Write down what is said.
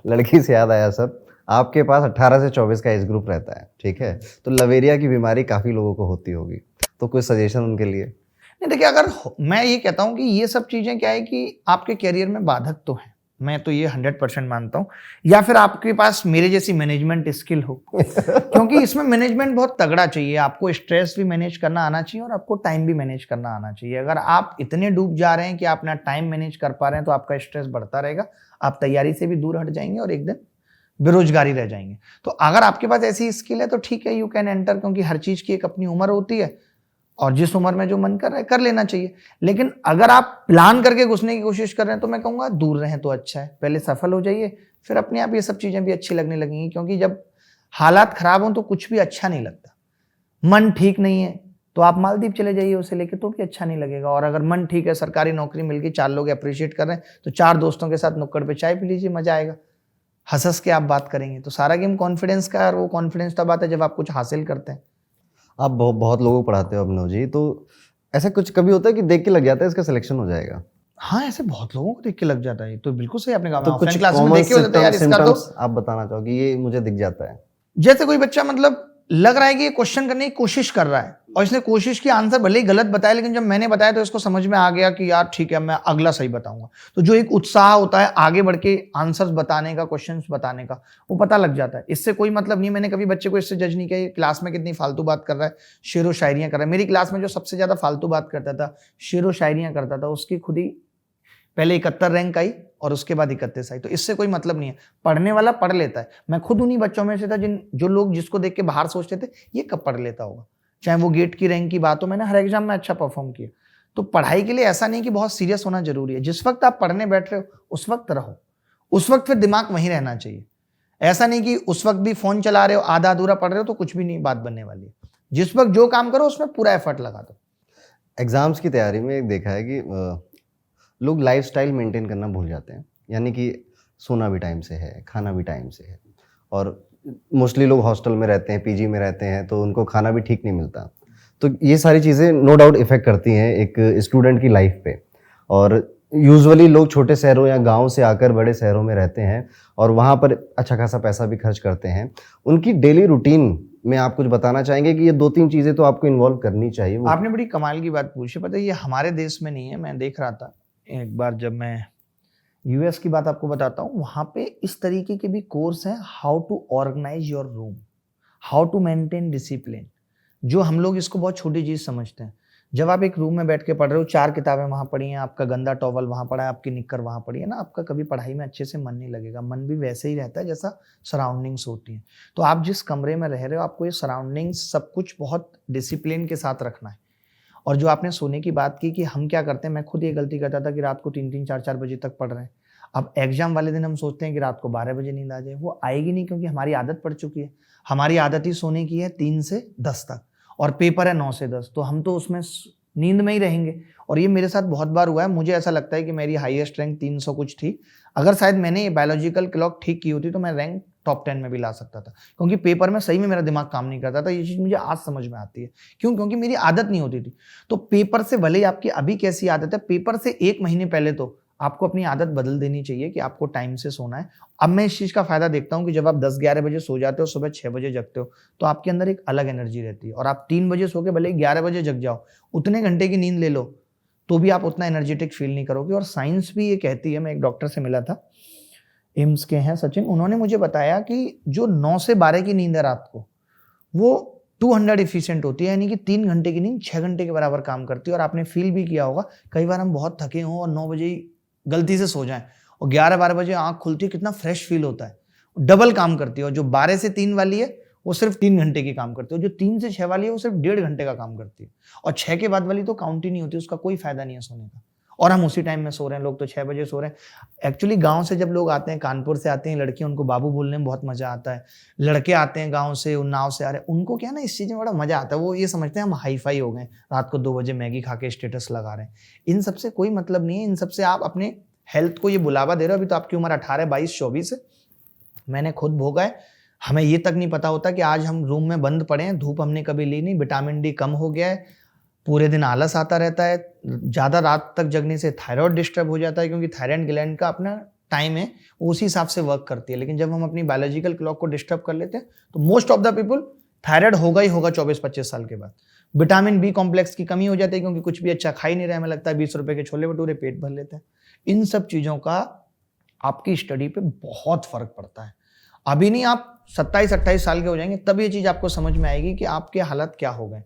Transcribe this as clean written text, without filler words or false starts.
लड़की से याद आया सर, आपके पास 18 से 24 का एज ग्रुप रहता है, ठीक है? तो लवेरिया की बीमारी काफ़ी लोगों को होती होगी, तो कोई सजेशन उनके लिए? नहीं देखिए, मैं ये कहता हूँ कि ये सब चीज़ें क्या है कि आपके करियर में बाधक तो हैं, मैं तो ये 100% मानता हूँ, या फिर आपके पास मेरे जैसी मैनेजमेंट स्किल हो। क्योंकि इसमें मैनेजमेंट बहुत तगड़ा चाहिए, आपको स्ट्रेस भी मैनेज करना आना चाहिए और आपको टाइम भी मैनेज करना आना चाहिए। अगर आप इतने डूब जा रहे हैं कि आप अपना टाइम मैनेज कर पा रहे हैं तो आपका स्ट्रेस बढ़ता रहेगा, आप तैयारी से भी दूर हट जाएंगे और एक दिन बेरोजगारी रह जाएंगे। तो अगर आपके पास ऐसी स्किल है तो ठीक है, यू कैन एंटर, क्योंकि हर चीज की एक अपनी उम्र होती है और जिस उम्र में जो मन कर रहा है कर लेना चाहिए। लेकिन अगर आप प्लान करके घुसने की कोशिश कर रहे हैं तो मैं कहूंगा दूर रहें तो अच्छा है, पहले सफल हो जाइए, फिर अपने आप ये सब चीजें भी अच्छी लगने लगेंगी। क्योंकि जब हालात खराब हों तो कुछ भी अच्छा नहीं लगता। मन ठीक नहीं है तो आप मालदीव चले जाइए उसे लेके, तो भी अच्छा नहीं लगेगा। और अगर मन ठीक है, सरकारी नौकरी मिल गई, 4 लोग अप्रिशिएट कर रहे हैं, तो 4 दोस्तों के साथ नुक्कड़ पे चाय पी लीजिए, मजा आएगा, हंस हंस के आप बात करेंगे। तो सारा गेम कॉन्फिडेंस का है, और वो कॉन्फिडेंस तब आता है जब आप कुछ हासिल करते हैं। आप बहुत लोगों को पढ़ाते हो अभिनव जी, तो ऐसा कुछ कभी होता है कि देख के लग जाता है इसका सिलेक्शन हो जाएगा? हाँ, ऐसे बहुत लोगों को देख के लग जाता है, तो बिल्कुल सही आपने कहा। मैं तो ऑफलाइन कुछ क्लास में कॉमन देख के हो जाता है यार इसका तो। सिम्पटम्स आप बताना चाहोगे, ये मुझे दिख जाता है? जैसे कोई बच्चा मतलब लग रहा है कि ये क्वेश्चन करने की कोशिश कर रहा है और इसने कोशिश की, आंसर भले ही गलत बताया, लेकिन जब मैंने बताया तो इसको समझ में आ गया कि यार ठीक है, मैं अगला सही बताऊंगा। तो जो एक उत्साह होता है आगे बढ़ के आंसर्स बताने का, क्वेश्चंस बताने का, वो पता लग जाता है। इससे कोई मतलब नहीं, मैंने कभी बच्चे को इससे जज नहीं किया ये क्लास में कितनी फालतू बात कर रहा है, शेरो शायरियां कर रहा है। मेरी क्लास में जो सबसे ज्यादा फालतू बात करता था, शेरो शायरियां करता था, उसकी खुद ही पहले 71 रैंक आई और उसके बाद 31 आई। तो इससे कोई मतलब नहीं है, पढ़ने वाला पढ़ लेता है। मैं खुद उन्हीं बच्चों में से था जो लोग जिसको देख के बाहर सोचते थे ये कब पढ़ लेता होगा। चाहे वो गेट की रैंक की बात हो, मैंने हर एग्जाम में अच्छा परफॉर्म किया। तो पढ़ाई के लिए ऐसा नहीं कि बहुत सीरियस होना जरूरी है। जिस वक्त आप पढ़ने बैठ रहे हो उस वक्त रहो, उस वक्त फिर दिमाग वहीं रहना चाहिए। ऐसा नहीं कि उस वक्त भी फोन चला रहे हो, आधा अधूरा पढ़ रहे हो, तो कुछ भी नहीं बात बनने वाली है। जिस वक्त जो काम करो उसमें पूरा एफर्ट लगा दो। एग्ज़ाम्स की तैयारी में एक देखा है कि लोग लाइफ़स्टाइल मेंटेन करना भूल जाते हैं। यानी कि सोना भी टाइम से है, खाना भी टाइम से है, और मोस्टली लोग हॉस्टल में रहते हैं, पीजी में रहते हैं, तो उनको खाना भी ठीक नहीं मिलता। तो ये सारी चीज़ें नो डाउट इफ़ेक्ट करती हैं एक स्टूडेंट की लाइफ़ पे। और यूजुअली लोग छोटे शहरों या गाँव से आकर बड़े शहरों में रहते हैं और वहाँ पर अच्छा खासा पैसा भी खर्च करते हैं। उनकी डेली रूटीन में आप कुछ बताना चाहेंगे कि ये 2-3 चीज़ें तो आपको इन्वॉल्व करनी चाहिए? वो आपने बड़ी कमाल की बात पूछी। पता है ये हमारे देश में नहीं है। मैं देख रहा था एक बार, जब मैं यूएस की बात आपको बताता हूँ, वहाँ पे इस तरीके के भी कोर्स हैं, how to organise your room, how to maintain discipline. जो हम लोग इसको बहुत छोटी चीज समझते हैं। जब आप एक रूम में बैठ के पढ़ रहे हो, 4 किताबें वहां पढ़ी हैं, आपका गंदा टॉवल वहां पड़ा है, आपकी निक्कर वहां पड़ी है ना, आपका कभी पढ़ाई में अच्छे से मन नहीं लगेगा। मन भी वैसे ही रहता है जैसा सराउंडिंग्स होती हैं। तो आप जिस कमरे में रह रहे हो, आपको ये सराउंडिंग्स सब कुछ बहुत डिसिप्लिन के साथ रखना है। और जो आपने सोने की बात की कि हम क्या करते हैं, मैं खुद ये गलती करता था कि रात को 3-3, 4-4 बजे तक पढ़ रहे हैं। अब एग्जाम वाले दिन हम सोचते हैं कि रात को 12 बजे नींद आ जाए, वो आएगी नहीं, क्योंकि हमारी आदत पड़ चुकी है। हमारी आदत ही सोने की है 3 से 10 तक, और पेपर है 9 से 10, तो हम तो उसमें नींद में ही रहेंगे। और ये मेरे साथ बहुत बार हुआ है। मुझे ऐसा लगता है कि मेरी हाईएस्ट रैंक 300 कुछ थी। अगर शायद मैंने ये बायोलॉजिकल क्लॉक ठीक की होती तो मैं रैंक टॉप 10 में भी ला सकता था, क्योंकि पेपर में सही में मेरा दिमाग काम नहीं करता था। ये चीज़ मुझे आज समझ में आती है। क्यों? क्योंकि मेरी आदत नहीं होती थी। तो पेपर से भले ही आपकी अभी कैसी आदत है, पेपर से 1 महीने पहले तो आपको अपनी आदत बदल देनी चाहिए कि आपको टाइम से सोना है। अब मैं इस चीज़ का फायदा देखता हूँ कि जब आप 10-11 बजे सो जाते हो, सुबह 6 बजे जगते हो, तो आपके अंदर एक अलग एनर्जी रहती है। और आप 3 बजे सो के भले ही 11 बजे जग जाओ, उतने घंटे की नींद ले लो, तो भी आप उतना एनर्जेटिक फील नहीं करोगे। और साइंस भी ये कहती है, मैं एक डॉक्टर से मिला था, एम्स के हैं सचिन, उन्होंने मुझे बताया कि जो 9 से 12 की नींद है रात को, वो 200 एफिशिएंट होती है। यानी कि 3 घंटे की नींद 6 घंटे के बराबर काम करती है। और आपने फील भी किया होगा, कई बार हम बहुत थके हों और 9 बजे ही गलती से सो जाएं और 11-12 बजे आंख खुलती है, कितना फ्रेश फील होता है। डबल काम करती है। और जो 12 से 3 वाली है वो सिर्फ 3 घंटे की काम करती है, और जो 3 से 6 वाली है वो सिर्फ 1.5 घंटे का काम करती है। और 6 के बाद वाली तो काउंट ही नहीं होती, उसका कोई फायदा नहीं है सोने का। और हम उसी टाइम में सो रहे हैं, लोग तो 6 बजे सो रहे हैं। एक्चुअली गांव से जब लोग आते हैं, कानपुर से आते हैं लड़कियां, उनको बाबू बोलने में बहुत मजा आता है। लड़के आते हैं गांव से, उन्नाव से आ रहे हैं, उनको क्या ना इस चीज में बड़ा मजा आता है। वो ये समझते हैं हम हाई फाई हो गए, रात को 2 बजे मैगी खा के स्टेटस लगा रहे हैं। इन सबसे कोई मतलब नहीं है। इन सबसे आप अपने हेल्थ को ये बुलावा दे रहे हो। अभी तो आपकी उम्र 18, 22, 24 है। मैंने खुद भोगा है। हमें ये तक नहीं पता होता कि आज हम रूम में बंद पड़े हैं, धूप हमने कभी ली नहीं, विटामिन डी कम हो गया है, पूरे दिन आलस आता रहता है, ज़्यादा रात तक जगने से थायराइड डिस्टर्ब हो जाता है, क्योंकि थायराइड ग्लैंड का अपना टाइम है वो उसी हिसाब से वर्क करती है। लेकिन जब हम अपनी बायोलॉजिकल क्लॉक को डिस्टर्ब कर लेते हैं तो most of the people thyroid होगा ही होगा 24-25 साल के बाद। विटामिन बी कॉम्प्लेक्स की कमी हो जाती है क्योंकि कुछ भी अच्छा खा ही नहीं रहा है, हमें लगता है 20 रुपए के छोले भटूरे पेट भर लेते हैं। इन सब चीज़ों का आपकी स्टडी पे बहुत फर्क पड़ता है। अभी नहीं, आप 27-28 साल के हो जाएंगे तब ये चीज़ आपको समझ में आएगी कि आपके हालत क्या हो गए।